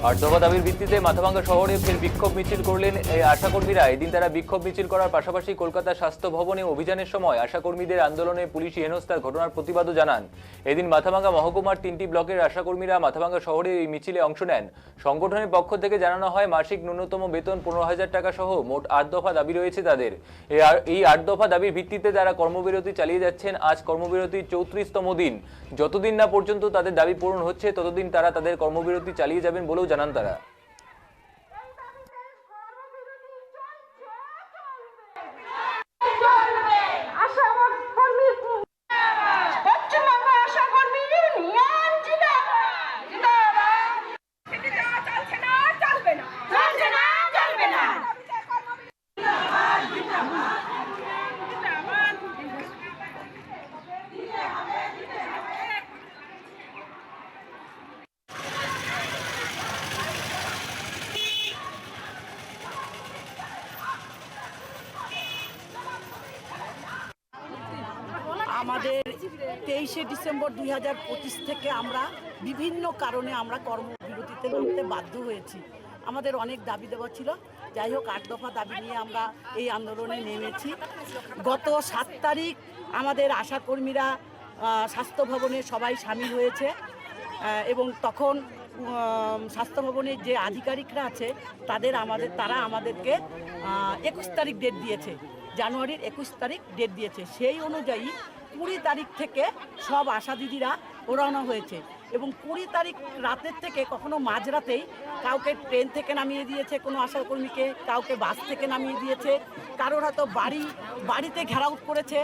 আর দফা দাবির ভিত্তিতে মাথাভাঙ্গা শহরে ফের বিক্ষোভ মিছিল করলেন এই আশাকর্মীরা। এদিন তারা বিক্ষোভ মিছিল করার পাশাপাশি কলকাতা স্বাস্থ্য ভবনে অভিযানের সময় আশাকর্মীদের আন্দোলনে পুলিশি হেনস্থার ঘটনার প্রতিবাদও জানান। এদিন মাথাভাঙ্গা মহকুমার 3টি ব্লকের আশাকর্মীরা মাথাভাঙ্গা শহরে এই মিছিলে অংশ নেন। সংগঠনের পক্ষ থেকে জানানো হয়, মাসিক ন্যূনতম বেতন 15,000 টাকা সহ মোট 8 দফা দাবি রয়েছে তাদের। এই 8 দফা দাবির ভিত্তিতে তারা কর্মবিরতি চালিয়ে যাচ্ছেন। আজ কর্মবিরতির 34তম দিন। যতদিন না পর্যন্ত তাদের দাবি পূরণ হচ্ছে ততদিন তারা তাদের কর্মবিরতি চালিয়ে যাবেন বলেও জানান তারা। আমাদের 23শে ডিসেম্বর 2025 থেকে আমরা বিভিন্ন কারণে আমরা কর্মবিরতিতে নামতে বাধ্য হয়েছি। আমাদের অনেক দাবি দেওয়া ছিল। যাই হোক, 8 দফা দাবি নিয়ে আমরা এই আন্দোলনে নেমেছি। গত 7 তারিখ আমাদের আশাকর্মীরা স্বাস্থ্য ভবনে সবাই সামিল হয়েছে এবং তখন স্বাস্থ্য ভবনের যে আধিকারিকরা আছে তারা আমাদেরকে 21 তারিখ ডেট দিয়েছে, জানুয়ারির 21 তারিখ ডেট দিয়েছে। সেই অনুযায়ী 20 তারিখ থেকে সব আশা দিদিরা রওনা হয়েছে এবং 20 তারিখ রাতের থেকে কখনো মাঝরাতেই কাউকে ট্রেন থেকে নামিয়ে দিয়েছে, কোনো আশাকর্মীকে কাউকে বাস থেকে নামিয়ে দিয়েছে, কারোর হয়তো বাড়িতে ঘেরাও করেছে।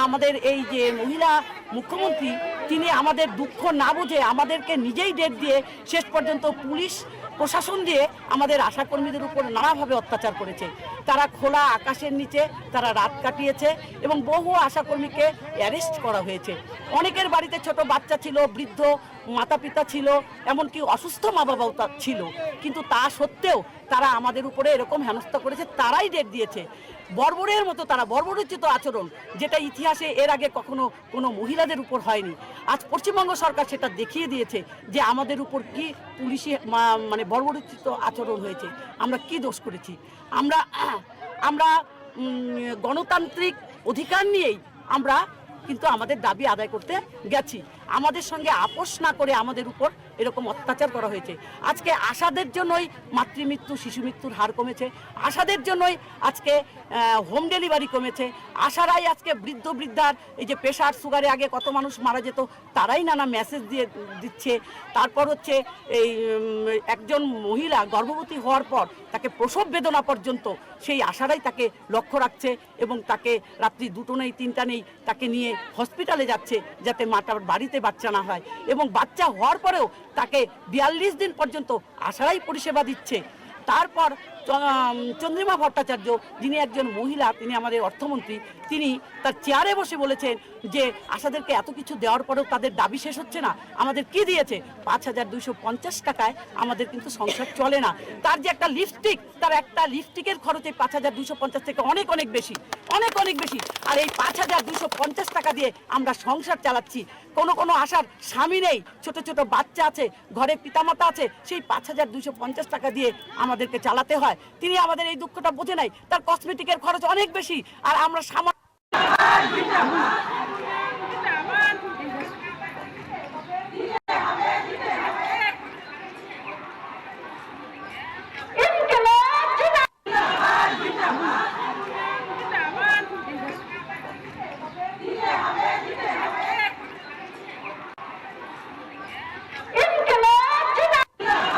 আমাদের এই যে মহিলা মুখ্যমন্ত্রী, তিনি আমাদের দুঃখ না বুঝে আমাদেরকে নিজেই ডেট দিয়ে শেষ পর্যন্ত পুলিশ প্রশাসন দিয়ে আমাদের আশাকর্মীদের উপর নানাভাবে অত্যাচার করেছে। তারা খোলা আকাশের নিচে তারা রাত কাটিয়েছে এবং বহু আশাকর্মীকে অ্যারেস্ট করা হয়েছে। অনেকের বাড়িতে ছোট বাচ্চা ছিল, বৃদ্ধ মাতা পিতা ছিল, এমনকি অসুস্থ মা বাবাও ছিল, কিন্তু তা সত্ত্বেও তারা আমাদের উপরে এরকম হেনস্থা করেছে। তারাই ডেট দিয়েছে। বর্বরের মতো তারা বর্বরোচিত আচরণ, যেটা ইতিহাসে এর আগে কখনো কোনো মহিলাদের উপর হয়নি। আজ পশ্চিমবঙ্গ সরকার সেটা দেখিয়ে দিয়েছে যে আমাদের উপর কি পুলিশি মানে বর্বরোচিত আচরণ হয়েছে। আমরা কি দোষ করেছি? আমরা গণতান্ত্রিক অধিকার নিয়েই আমরা কিন্তু আমাদের দাবি আদায় করতে গেছি। আমাদের সঙ্গে আপোষ না করে আমাদের উপর এরকম অত্যাচার করা হয়েছে। আজকে আশাদের জন্যই মাতৃমৃত্যু শিশু মৃত্যুর হার কমেছে, আশাদের জন্যই আজকে হোম ডেলিভারি কমেছে, আশারাই আজকে বৃদ্ধার এই যে প্রেশার সুগারে আগে কত মানুষ মারা যেত তারাই নানা মেসেজ দিচ্ছে। তারপর হচ্ছে এই একজন মহিলা গর্ভবতী হওয়ার পর তাকে প্রসব বেদনা পর্যন্ত সেই আশারাই তাকে লক্ষ্য রাখছে এবং তাকে রাত্রি 2টো নেই 3টা নেই তাকে নিয়ে হসপিটালে যাচ্ছে যাতে মাটার বাড়িতে বাচ্চা না হয়, এবং বাচ্চা হওয়ার পরেও তাকে 42 দিন পর্যন্ত আশারাই পরিষেবা দিচ্ছে। তারপর চন্দ্রিমা ভট্টাচার্য, যিনি একজন মহিলা, তিনি আমাদের অর্থমন্ত্রী, তিনি তার চেয়ারে বসে বলেছেন যে আশাদেরকে এত কিছু দেওয়ার পরেও তাদের দাবি শেষ হচ্ছে না। আমাদের কি দিয়েছে? 5,250 টাকায় আমাদের কিন্তু সংসার চলে না। তার যে একটা লিপস্টিক, তার একটা লিপস্টিকের খরচে 5,250 থেকে অনেক বেশি। আর এই 5,250 টাকা দিয়ে আমরা সংসার চালাচ্ছি। কোনো আশার স্বামী নেই, ছোট ছোট বাচ্চা আছে, ঘরে পিতামাতা আছে, সেই 5,250 টাকা দিয়ে আমাদেরকে চালাতে হয়। তিনি আমাদের এই দুঃখটা বোঝে নাই। তার কসমেটিকের খরচ অনেক বেশি, আর আমরা সামান্য